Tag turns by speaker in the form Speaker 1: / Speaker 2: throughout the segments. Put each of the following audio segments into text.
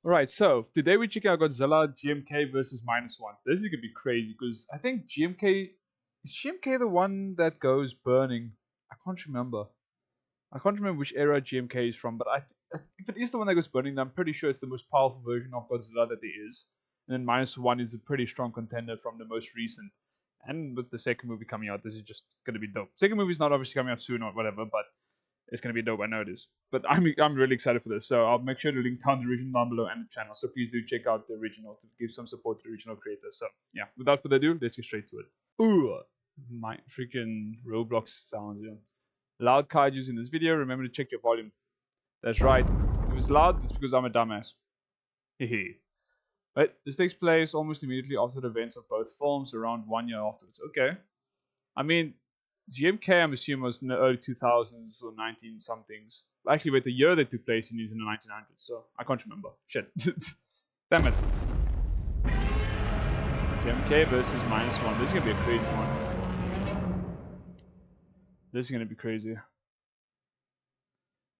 Speaker 1: Alright, so today we check out Godzilla GMK versus -1. This is gonna be crazy because I think GMK is GMK the one that goes burning. I can't remember. I can't remember which era GMK is from, but if it is the one that goes burning, then I'm pretty sure it's the most powerful version of Godzilla that there is. And then -1 is a pretty strong contender from the most recent. And with the second movie coming out, this is just gonna be dope. Second movie is not obviously coming out soon or whatever, but it's gonna be dope. I know it is. But I'm really excited for this. So I'll make sure to link down the original down below and the channel. So please do check out the original to give some support to the original creators. So yeah, without further ado, let's get straight to it. Ooh, my freaking Roblox sounds. Yeah. Loud kaijus in this video. Remember to check your volume. That's right. If it's loud, it's because I'm a dumbass. Hehe. Right, this takes place almost immediately after the events of both films, around 1 year afterwards. Okay. I mean, GMK, I'm assuming, was in the early 2000s or 19 somethings. Actually, wait, the year they took place in is in the 1900s, so I can't remember. Shit. Damn it. GMK versus -1. This is gonna be a crazy one. This is gonna be crazy.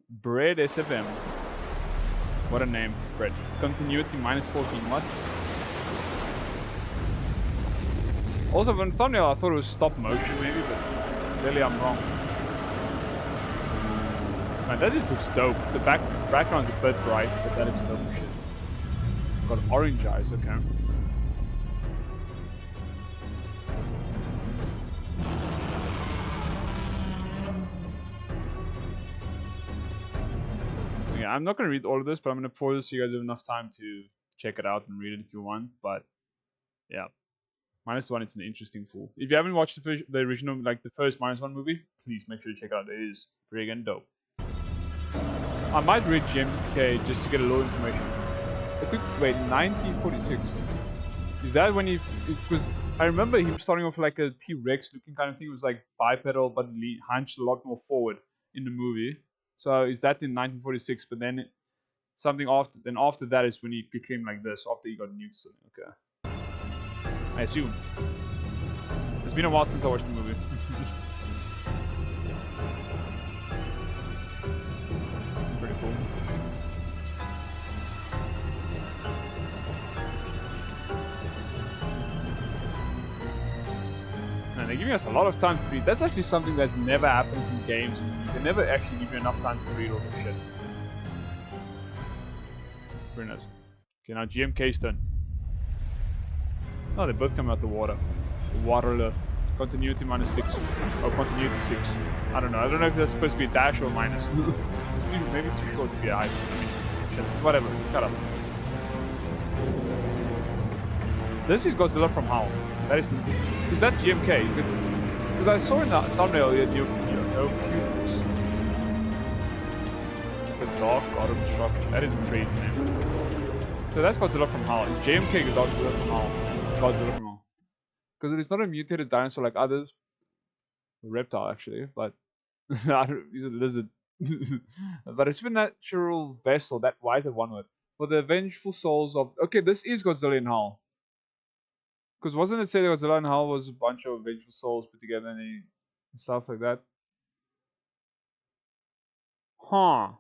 Speaker 1: Bread SFM. What a name, Bread. Continuity -14. What? Also, from the thumbnail, I thought it was stop motion, maybe, but clearly I'm wrong. Man, that just looks dope. The background's a bit bright, but that looks dope as shit. Got orange eyes, okay. Yeah, I'm not gonna read all of this, but I'm gonna pause this so you guys have enough time to check it out and read it if you want. But yeah, -1, it's an interesting fool. If you haven't watched the original, like the first -1 movie, please make sure to check it out. It is friggin' dope. I might read GMK just to get a little information. It took, wait, 1946. Is that when he, because I remember him starting off like a T-Rex looking kind of thing. It was like bipedal, but hunched a lot more forward in the movie. So is that in 1946? But then something after that is when he became like this after he got nuked. Okay, I assume. It's been a while since I watched the movie. Pretty cool. And they're giving us a lot of time to read. That's actually something that never happens in games. They never actually give you enough time to read all this shit. Very nice. Okay, now GMK's turn. Oh, they both come out the water. The water left. Continuity -6. Or continuity 6. I don't know. I don't know if that's supposed to be a dash or a minus. It's maybe too short to be a high. Shit. Whatever. Cut up. This is Godzilla from Hell. That is that GMK? Because I saw in the thumbnail you know cubes. The Dark God of Destruction. That is crazy, man. So that's Godzilla from Hell. It's GMK Godzilla from Hell. Godzilla from Hell. Because it is not a mutated dinosaur like others. A reptile, actually, but he's a lizard. But a supernatural vessel. Why is that one word? For the vengeful souls of. Okay, this is Godzilla in Hell. Because wasn't it said that Godzilla in Hell was a bunch of vengeful souls put together and stuff like that? Huh.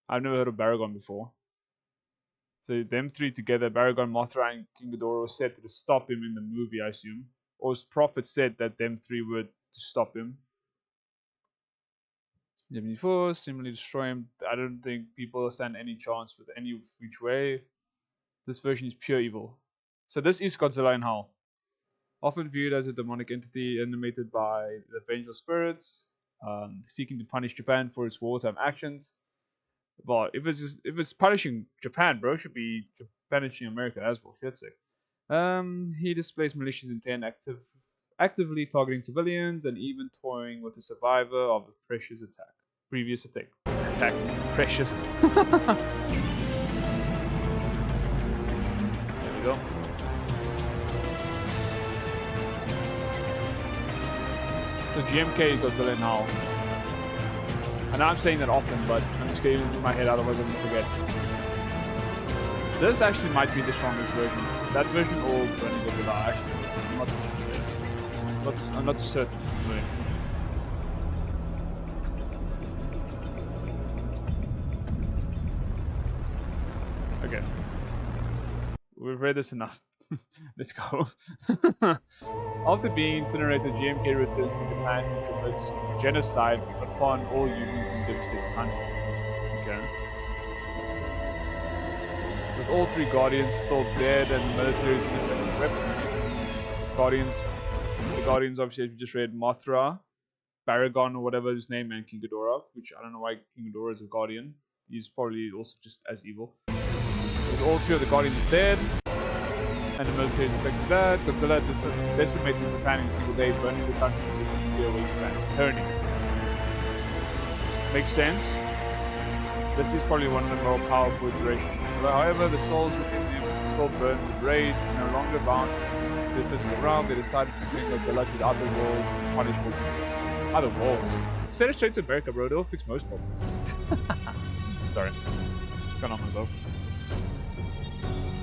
Speaker 1: I've never heard of Baragon before. So them three together, Baragon, Mothra, and King Ghidorah, was said to stop him in the movie, I assume. Or his prophet said that them three were to stop him. 74, similarly destroy him. I don't think people stand any chance with any which way. This version is pure evil. So this is Godzilla in Hell. Often viewed as a demonic entity animated by the vengeful spirits, seeking to punish Japan for its wartime actions. Well, if it's punishing Japan, bro, it should be punishing America as well. Shit's sick. He displays malicious intent, actively targeting civilians, and even toying with the survivor of a previous attack. Precious. There we go. So GMK is Godzilla now. I know I'm saying that often, but I'm just getting it in my head, otherwise I'm gonna forget. This actually might be the strongest version. That version or Burning Godzilla, actually. I'm not too certain. Anyway. Okay. We've read this enough. Let's go. After being incinerated, GMK returns to Japan to commit genocide upon all humans in devastating country. Okay. With all three Guardians still dead and the military's ineffective weapons. The Guardians obviously, as we just read, Mothra, Baragon, or whatever his name, and King Ghidorah, which I don't know why King Ghidorah is a Guardian. He's probably also just as evil. With all three of the Guardians dead, and the military is affected that, Godzilla decimated Japan in a single day, burning the country to a nuclear wasteland. Turning. Makes sense. This is probably one of the more powerful iterations. However, the souls within him still burn with rage, no longer bound to the physical realm. They decided to send Godzilla to the other worlds to punish for people. Other worlds? Send it straight to America, bro. They'll fix most problems. Sorry. Gone off myself.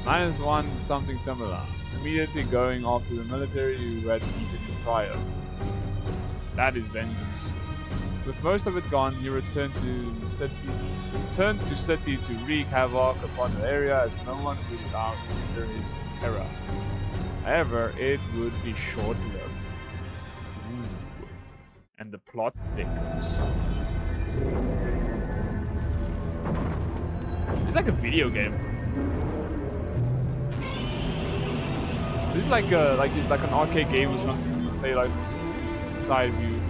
Speaker 1: -1, something similar. Immediately going after the military who had defeated him prior. That is vengeance. With most of it gone, he returned to city to wreak havoc upon the area as no one could out under his terror. However, it would be short-lived. And the plot thickens. It's like a video game. This is like an arcade game or something. You play like side view.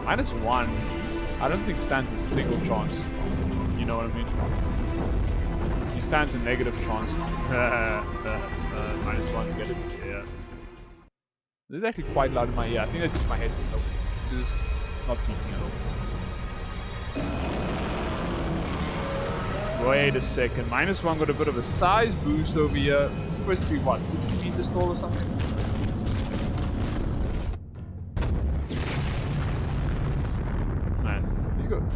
Speaker 1: -1, I don't think stands a single chance. You know what I mean? He stands a negative chance. -1, get it? Yeah. This is actually quite loud in my ear. I think that's just my headset. This is not peaking at all. Wait a second. -1 got a bit of a size boost over here. It's supposed to be what, 60 meters tall or something?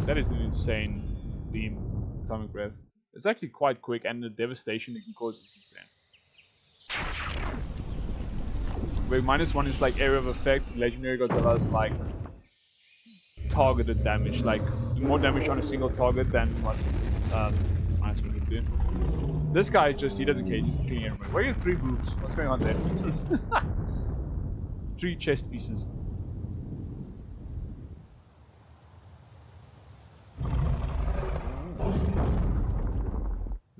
Speaker 1: That is an insane beam, atomic breath. It's actually quite quick, and the devastation it can cause is insane. Where -1 is like area of effect, legendary Godzilla is like targeted damage, like more damage on a single target than what -1 would do. This guy he doesn't care, he's just killing everybody. Where are your 3 boobs? What's going on there? 3 chest pieces.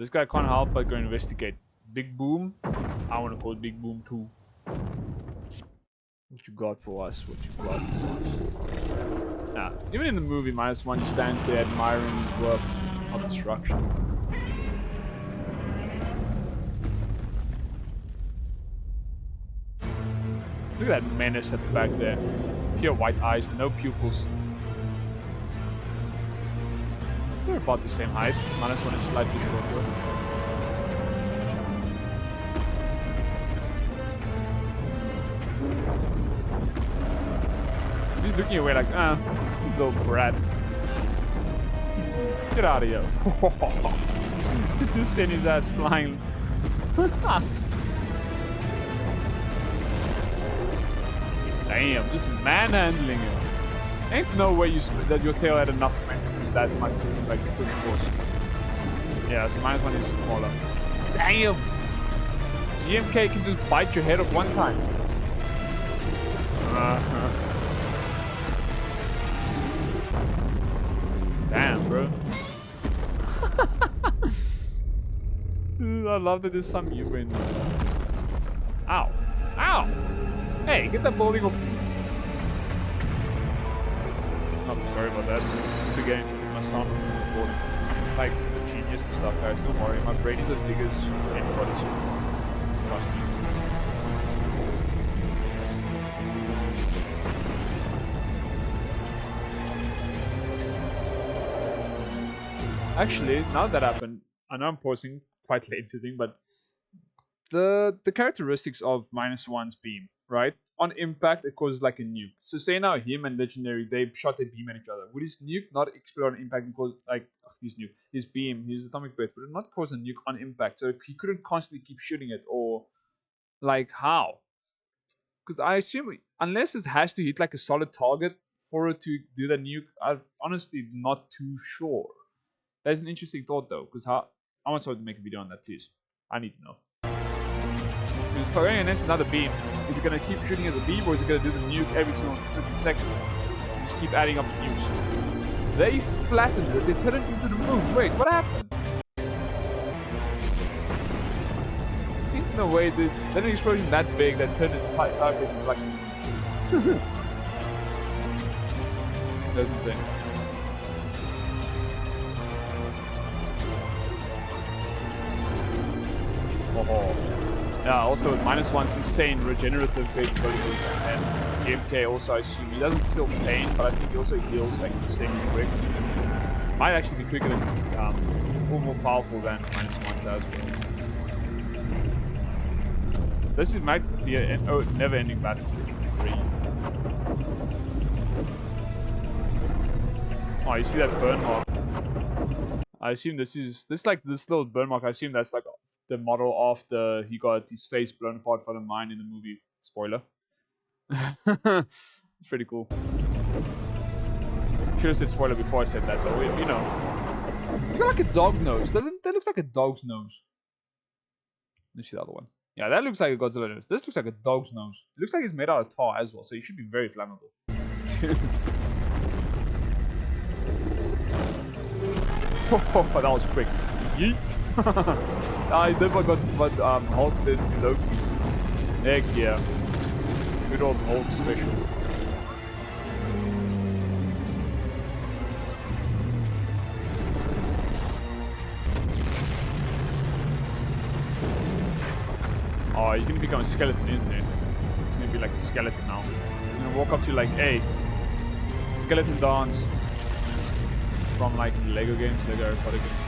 Speaker 1: This guy can't help but go investigate. Big Boom? I want to call it Big Boom 2. What you got for us? What you got for us? Nah, even in the movie, -1 he stands there admiring his work of destruction. Look at that menace at the back there. Pure white eyes, no pupils. They're about the same height. -1 is slightly shorter. He's looking away like, little brat. Get out of here. Just send his ass flying. Damn, just manhandling him. Ain't no way that your tail had enough momentum that much like push force. Yeah, so -1 is smaller. Damn! GMK can just bite your head off one time. Damn, bro. I love that there's some humor in this. Ow. Ow! Hey, get that bowling off me. Oh, sorry about that. Forgetting to put my sound on the recording. Like, the genius and stuff, guys. Don't worry, my brain is as big as anybody's. Trust me. Actually, now that happened, I know I'm pausing quite late to think, but the characteristics of -1's beam, right? On impact, it causes like a nuke. So say now him and Legendary, they shot a beam at each other. Would his nuke not explode on impact and cause like his beam, his atomic breath, would it not cause a nuke on impact? So he couldn't constantly keep shooting it, or like how? Because I assume unless it has to hit like a solid target for it to do the nuke? I'm honestly not too sure. That's an interesting thought though, because I want someone to make a video on that, please. I need to know. Because if going against another beam, is it going to keep shooting as a beam, or is it going to do the nuke every single 15 seconds? Just keep adding up the nukes. They flattened it. They turned it into the moon. Wait, what happened? No way, dude. Then an explosion that big that turned his entire face into like. That's insane. Oh. Yeah, also -1's insane regenerative capabilities, and GMK also, I assume he doesn't feel pain, but I think he also heals like insanely quick. Might actually be quicker than, or more powerful than -1 does. This might be a never-ending battle. Oh, you see that burn mark? I assume this little burn mark. I assume that's like the model after he got his face blown apart by the mine in the movie. Spoiler. It's pretty cool. Should have said spoiler before I said that, though. You know, you got like a dog nose. Doesn't that looks like a dog's nose? Let's see the other one. Yeah, that looks like a Godzilla nose. This looks like a dog's nose. It looks like it's made out of tar as well, so it should be very flammable. Oh, that was quick. Yeet. I never got what Hulk did to Loki. Heck yeah. Good old Hulk special. Oh, you're gonna become a skeleton, isn't it? It's gonna be like a skeleton now. You're gonna walk up to like, hey, skeleton dance. From like the Lego games, Lego Harry games.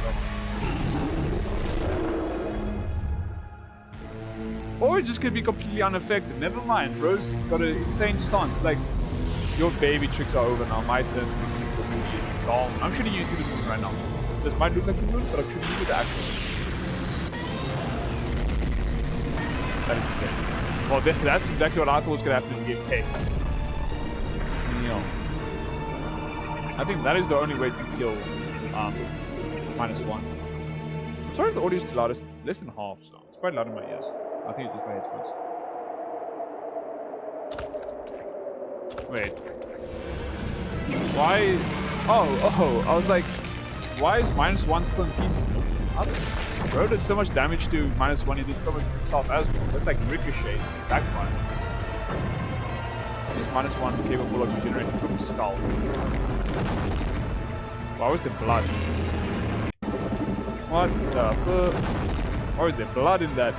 Speaker 1: Or it just could be completely unaffected. Never mind, bro's got an insane stance. Like, your baby tricks are over now. My turn to kick the moon. Long. I'm shooting you into the moon right now. This might look like the moon, but I'm shooting you with the actual moon. That is insane. Well, that's exactly what I thought was going to happen in GMK. Yeah. I think that is the only way to kill -1. I'm sorry if the audio is too loud. It's less than half, so it's quite loud in my ears. I think it's just my headphones. Wait. Why? Oh, I was like, why is -1 still in pieces? Bro did so much damage to -1, he did so much to himself as well. That's like ricochet, backfire. Is -1 capable of regenerating from his skull? Why was there blood? What the fuck? Why was there blood in that?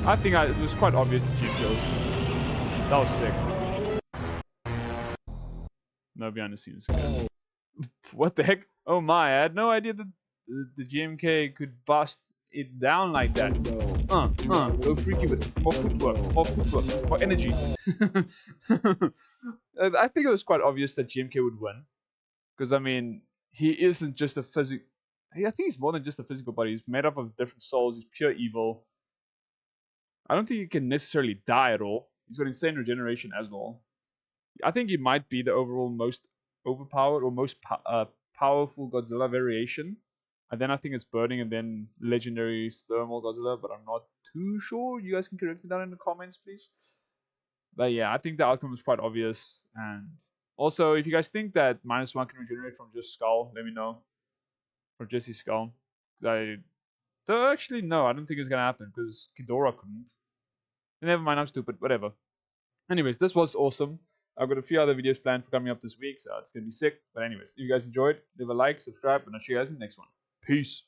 Speaker 1: I think it was quite obvious the G kills. That was sick. No behind the scenes. What the heck? Oh my, I had no idea that the GMK could bust it down like that. Go freaky with it. More footwork, more energy. I think it was quite obvious that GMK would win. Because, I mean, he isn't just a physical... I think he's more than just a physical body. He's made up of different souls. He's pure evil. I don't think he can necessarily die at all. He's got insane regeneration as well. I think he might be the overall most overpowered or most powerful Godzilla variation. And then I think it's Burning and then Legendary Thermal Godzilla, but I'm not too sure. You guys can correct me down in the comments, please. But yeah, I think the outcome was quite obvious. And also, if you guys think that -1 can regenerate from just Skull, let me know. Or just his Skull. Actually, no, I don't think it's going to happen because Ghidorah couldn't. Never mind, I'm stupid. Whatever. Anyways, this was awesome. I've got a few other videos planned for coming up this week, so it's going to be sick. But anyways, if you guys enjoyed, leave a like, subscribe, and I'll see you guys in the next one. Peace.